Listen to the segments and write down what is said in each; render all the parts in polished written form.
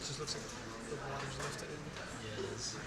just looks like the water's lifted in. Yeah, it is.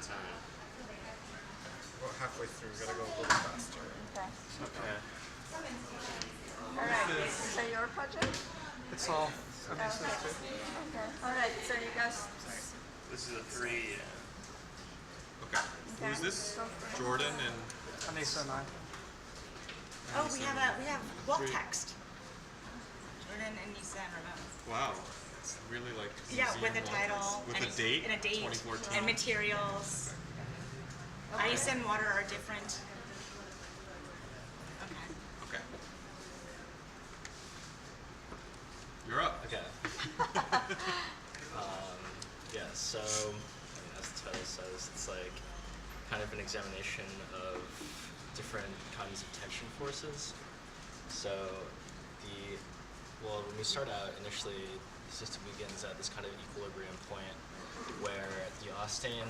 time. Well, halfway through, we gotta go a little faster. Okay. Okay. All right. So your project? It's all Okay. Okay. All right. So you guys. This is a 3. Okay. Okay. Who's this? Go for it. Jordan and Anissa and I. Oh, we have wall text. Jordan and Nisa and Ramon. wow. It's really like Yeah, museum with a wall title text. With and a date. and a date 2014. and materials. Ice and water are different. Okay. Okay. You're up. Okay. Yeah, so, I mean, as the title says, it's like kind of an examination of different kinds of tension forces. So, when we start out, initially, the system begins at this kind of equilibrium point where the Austin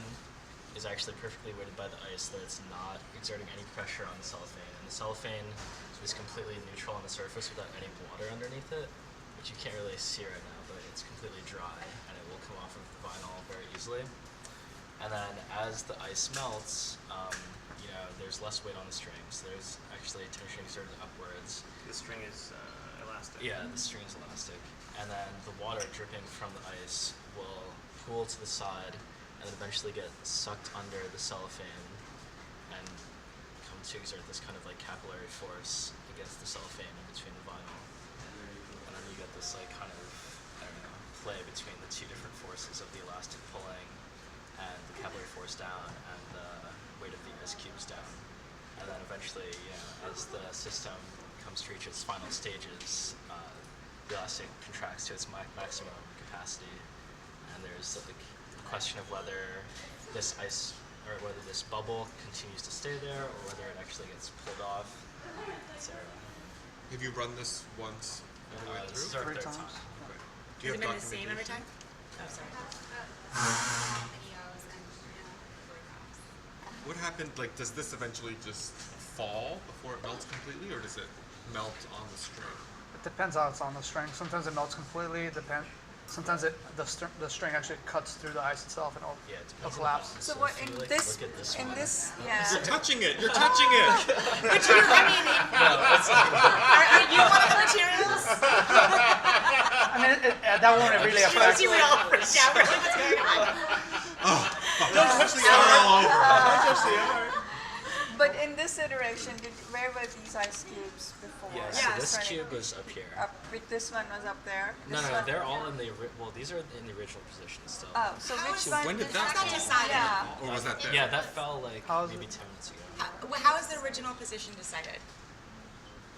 is actually perfectly weighted by the ice, that it's not exerting any pressure on the cellophane. And the cellophane is completely neutral on the surface without any water underneath it, which you can't really see right now, but it's completely dry and it will come off of the vinyl very easily. And then as the ice melts, there's less weight on the strings. There's actually tension exerted upwards. The string is elastic. Yeah, the string is elastic. And then the water dripping from the ice will pool to the side and then eventually get sucked under the cellophane and come to exert this kind of like capillary force against the cellophane in between the vinyl. And then you get this like kind of, play between the two different forces of the elastic pulling and the capillary force down and the weight of the ice cubes down. And then eventually, as the system comes to reach its final stages, the elastic contracts to its maximum capacity. And there's like a question of whether this ice, or whether this bubble continues to stay there, or whether it actually gets pulled off, etc. Have you run this once all the way This is through? our 3 third times. time. Okay. Do Has you it have been the same every time? documentation? Oh, sorry. Videos and photographs. What happened? Like, does this eventually just fall before it melts completely, or does it melt on the string? It depends how it's on the string. Sometimes it melts completely. Sometimes the string actually cuts through the ice itself and it'll, Yeah, it it'll depends on the collapse. balance. So So what if in you, like, this look at this in one, this You're yeah. touching it. You're touching it. But you, I mean, are you one of the materials? I mean, that won't really affect. You would all freak out. We're like, what's going on? Don't touch the other all over. Don't touch the other. But in this iteration, where were these ice cubes before? Yeah, Yeah, so this Starting cube was up here. Up, this one was up there. No, This no, one- they're all in the these are in the original position still. Oh, so How which is- one? when did is- that That's not decided. Yeah. Or was that there? Yeah, that fell like How's maybe it- 10 minutes ago. How is the original position decided?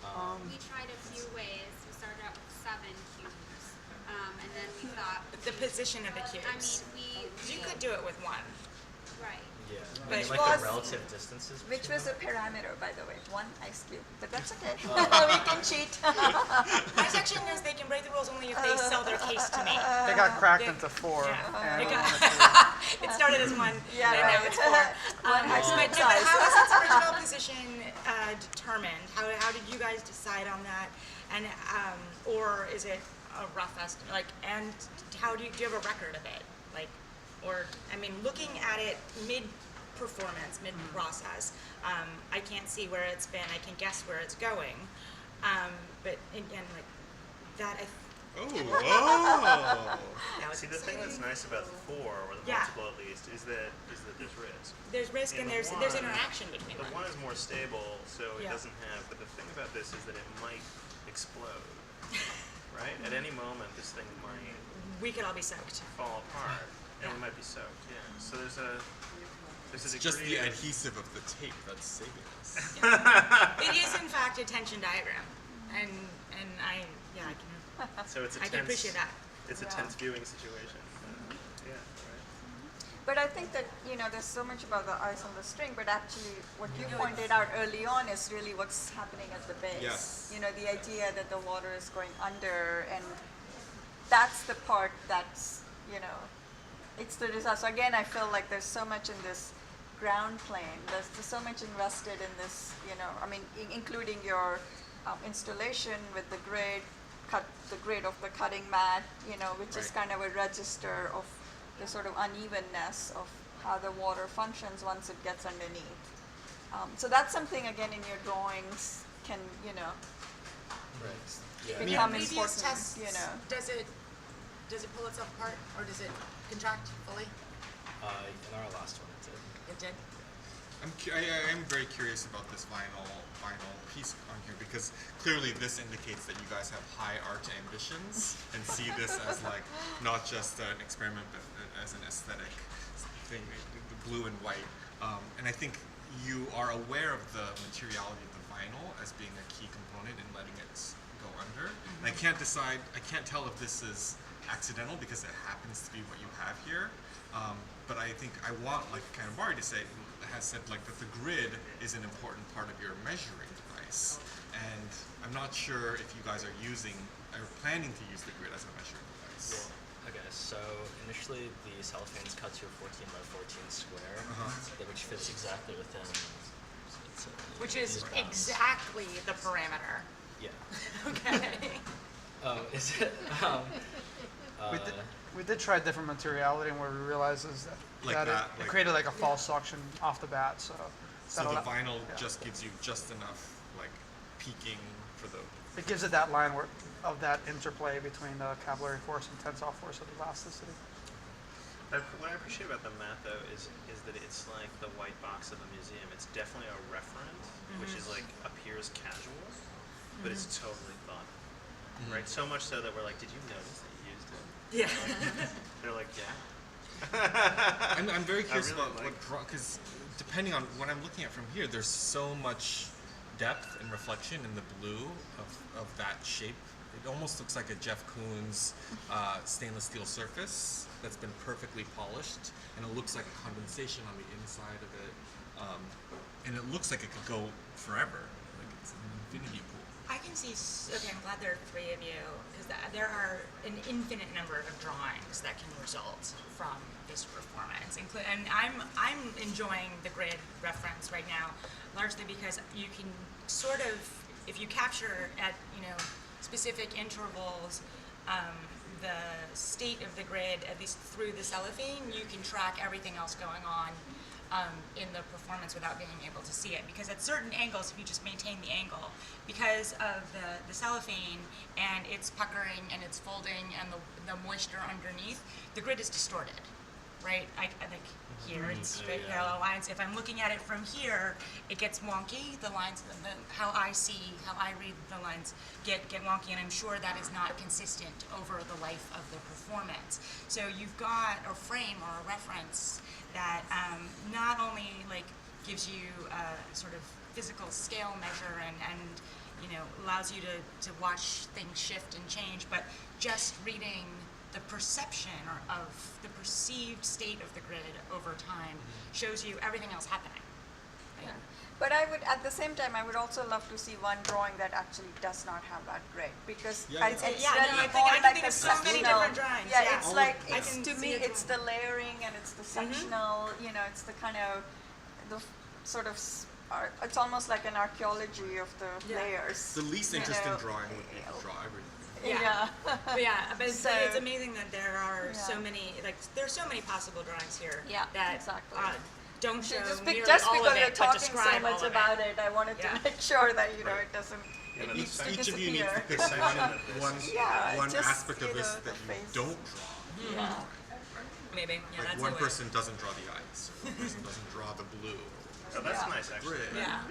We tried a few ways. We started out with 7 cubes, and then we thought. The position of the I cubes. mean, You could do it with one. right. Yeah, But I mean, like was- the relative distances. Which was a parameter, by the way, 1 ice cube. But that's okay. Oh. We can cheat. My section knows they can break the rules only if they sell their case to me. They got cracked Yeah. into 4. Yeah. And It got- It started as one, Yeah, and now right. it's 4. One ice But cube no, but size. how was its original position determined? How did you guys decide on that? And or is it a rough estimate? Like, and how do you have a record of it? Like, or I mean, looking at it mid-performance, mid-process, I can't see where it's been. I can guess where it's going, but again, like that, Oh, that was See, the thing that's nice about the 4, or the Yeah. multiple at least, is that there's risk. there's risk In and the there's one- interaction between The them. 1 is more stable, so it Yeah. doesn't have. But the thing about this is that it might explode, right? At any moment, this thing might We could all be soaked. fall apart, and Yeah. we might be soaked. Yeah. So there's a it's degree just the of- adhesive of the tape that's saving us. It is in fact a tension diagram, and I can So it's a I tense. can appreciate that. It's a Yeah. tense viewing situation. Yeah. Right. But I think that, there's so much about the ice on the string, but actually what you pointed out early on is really what's happening at the base. Yes. The idea that the water is going under, and that's the part that's, it's the disaster. Again, I feel like there's so much in this ground plane. There's so much invested in this, including your installation with the grade, the grade of the cutting mat, which is Right. kind of a register of the sort of unevenness of how the water functions once it gets underneath. So that's something, again, in your drawings can, you know, Right. Yeah. In become previous important, tests, you know. does it pull itself apart or does it contract fully? In our last one, it did. It did. I am very curious about this vinyl piece on here because clearly this indicates that you guys have high art ambitions and see this as like not just an experiment but as an aesthetic thing, the blue and white. And I think you are aware of the materiality of the vinyl as being a key component in letting it go under. And I can't tell if this is accidental because it happens to be what you have here. But I think I want, like Kanabari to say, has said like that the grid is an important part of your measuring device. And I'm not sure if you guys are planning to use the grid as a measuring device. Okay, so initially the cellophane's cut to a 14 by 14 square, which fits exactly within. Which is these bounds. exactly the parameter. Yeah. Okay. Is it? We did try different materiality, and what we realized is Like that that, it like- created like a false suction off the bat. So So that'll- the vinyl yeah. just gives you just enough like peaking for the. It gives it that line of that interplay between the capillary force and tensile force of elasticity. What I appreciate about the mat though is that it's like the white box of the museum. It's definitely a referent, which is like appears casual, but it's totally thought, right? So much so that we're like, did you notice that you used it? Yeah. They're like, yeah. I'm very curious really about like- what because depending on what I'm looking at from here, there's so much depth and reflection in the blue of that shape. It almost looks like a Jeff Koons stainless steel surface that's been perfectly polished, and it looks like a condensation on the inside of it, and it looks like it could go forever, like it's an infinity pool. I can see, okay, I'm glad there are three of you, because there are an infinite number of drawings that can result from this performance. And I'm enjoying the grid reference right now, largely because you can sort of, if you capture at, specific intervals, the state of the grid, at least through the cellophane, you can track everything else going on in the performance without being able to see it. Because at certain angles, if you just maintain the angle, because of the cellophane and its puckering and its folding and the moisture underneath, the grid is distorted, right? I think here it's straight parallel lines. If I'm looking at it from here, it gets wonky. The lines, how I read the lines get wonky, and I'm sure that is not consistent over the life of the performance. So you've got a frame or a reference that not only gives you a sort of physical scale measure and allows you to watch things shift and change, but just reading the perception of the perceived state of the grid over time shows you everything else happening. Right? But I would, at the same time, I would also love to see one drawing that actually does not have that grid, because Yeah, it's yeah. Yeah, no, really I think- more I can like think a of so many sectional- different drawings, Yeah, yeah. it's All like of- I it's can to see me, a it's the layering and it's the sectional. It's the kind of sort of. It's almost like an archaeology of the Yeah. layers. The least you interesting know. drawing would be to draw everything. Yeah. But it's So- amazing that there are so Yeah. many, there's so many possible drawings here Yeah, that exactly. don't show Just, nearly just all because of we're it, but talking so describe all much of about it. it, I wanted Yeah. to make sure that Right. it doesn't. Yeah, but needs to Each of you needs to disappear. pick Section one, of this one, is- Yeah, one just, aspect of you this know, that the you face. don't draw. Yeah. Maybe, yeah, Like that's one a way. person doesn't draw the ice, or one person doesn't draw the blue. Oh, that's Yeah. nice actually. Grid. Yeah.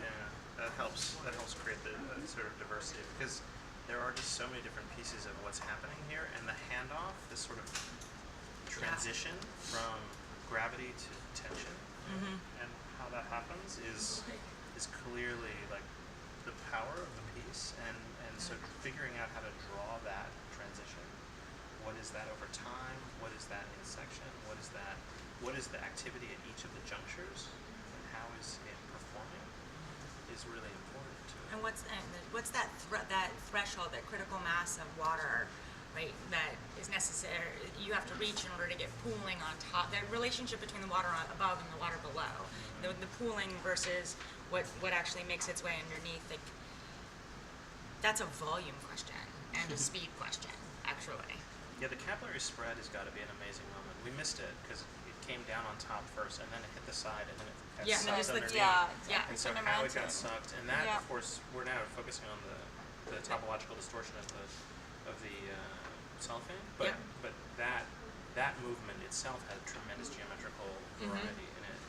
That helps create the sort of diversity, because there are just so many different pieces of what's happening here, and the handoff, this sort of transition from gravity to tension, and how that happens is clearly like the power of the piece, and so figuring out how to draw that transition. What is that over time? What is that in section? What is the activity at each of the junctures? And how is it performing is really important to it. And what's that threshold, that critical mass of water, right, that is necessary, you have to reach in order to get pooling on top, the relationship between the water above and the water below, the pooling versus what actually makes its way underneath, that's a volume question and a speed question, actually. Yeah, the capillary spread has got to be an amazing moment. We missed it because came down on top first, and then it hit the side, and then it got Yeah, and then sucked just the- underneath. Yeah, Yeah. And I so can how it got imagine. sucked, and that, Yeah. of course, we're now focusing on the topological distortion of the cellophane, but Yeah. but that movement itself had tremendous geometrical variety in it,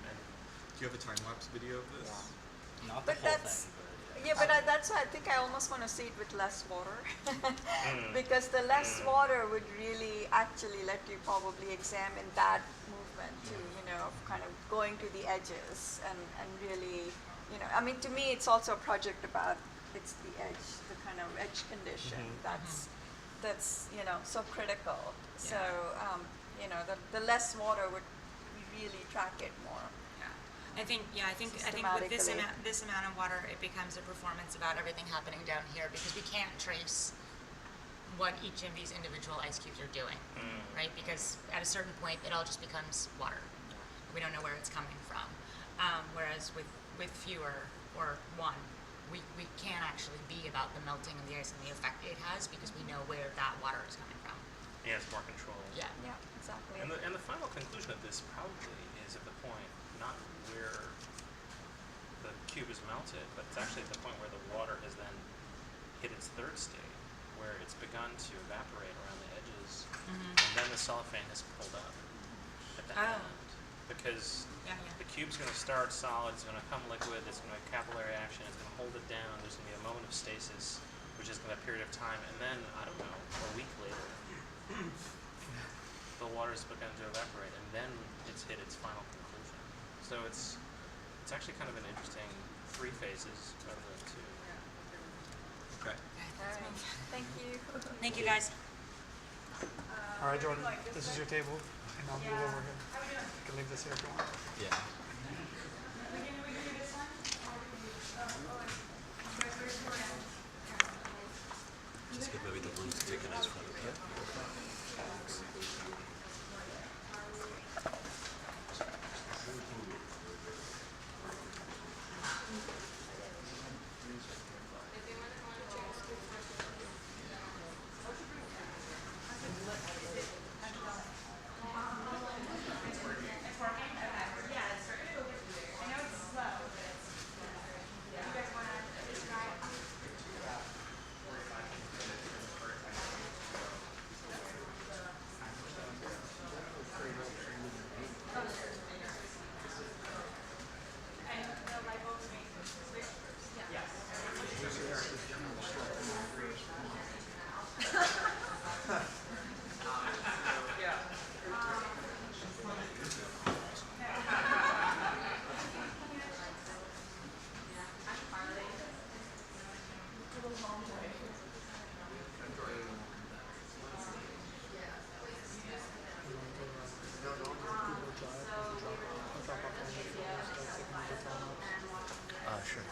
and Do you have a time lapse video of this? Not the But whole that's- thing, but Yeah, but that's why I think I almost want to see it with less water. Mm. Because the less water would really actually let you probably examine that movement too, you know, of kind of going to the edges and really, you know, I mean, to me, it's also a project about, it's the edge, the kind of edge condition that's, you know, so critical. So, you know, the less water would really track it more. I think with Systematically. this amount of water, it becomes a performance about everything happening down here because we can't trace what each of these individual ice cubes are doing, right? Because at a certain point, it all just becomes water. We don't know where it's coming from. Whereas with fewer or one, we can actually be about the melting of the ice and the effect it has because we know where that water is coming from. yeah, it's more control. Yeah. Yeah, exactly. And the final conclusion of this probably is at the point not where the cube is melted, but it's actually at the point where the water has then hit its third state, where it's begun to evaporate around the edges, and then the cellophane has pulled up at the Oh. end. Because Yeah. the cube's going to start solid, it's going to come liquid, it's going to have capillary action, it's going to hold it down, there's going to be a moment of stasis, which is going to be a period of time, and then, I don't know, a week later, the water's begun to evaporate, and then it's hit its final conclusion. So it's actually kind of an interesting 3 phases rather than 2. Okay. All right, thank you. Thank you, guys. All right, Jordan, this is your table, and I'll move over here. You can leave this here if you want. yeah. Just give maybe the room to take a nice photo. Sure.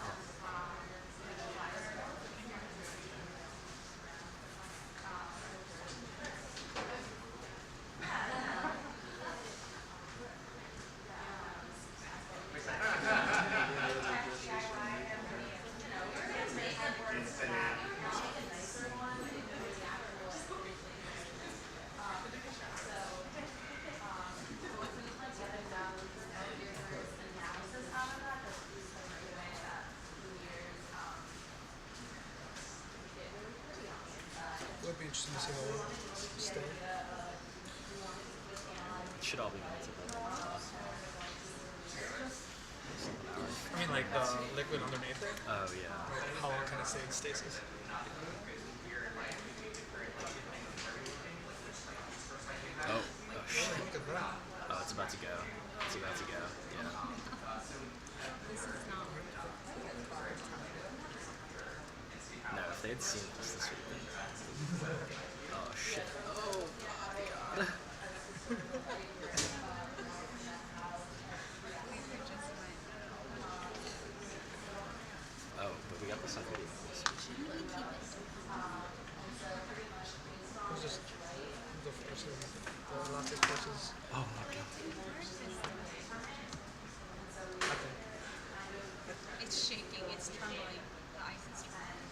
It would be interesting to see how they stay. It should all be melted by then. I mean, like the liquid underneath it. Oh yeah. How long can it stay in stasis? Oh shit. Look at that. Oh, it's about to go. It's about to go. Yeah. No, if they'd seen this, this would have been. Oh shit. Oh my god. Oh, but we got this on video. It's just the first the last 6 courses. Oh my god. Okay. It's shaking, it's trembling, the ice is trembling.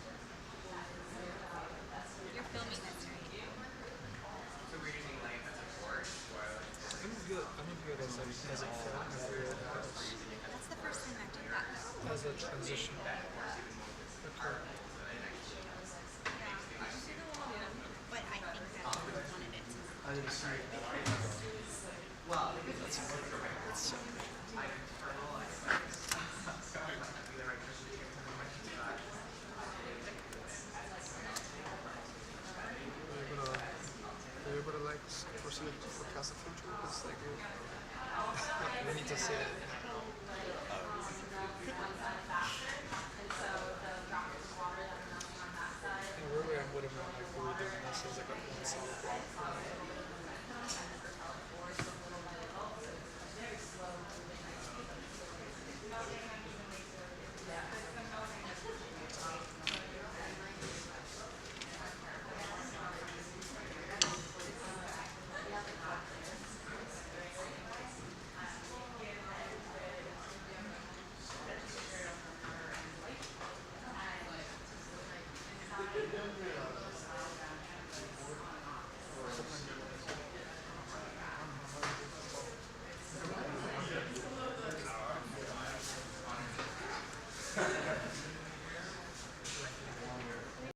transition occur. But I think that's what we wanted it to. I didn't see it. Are you able to like foresee it to forecast the future? Because like we need to see it. Really, I would have been like we were doing this as like a one solid block.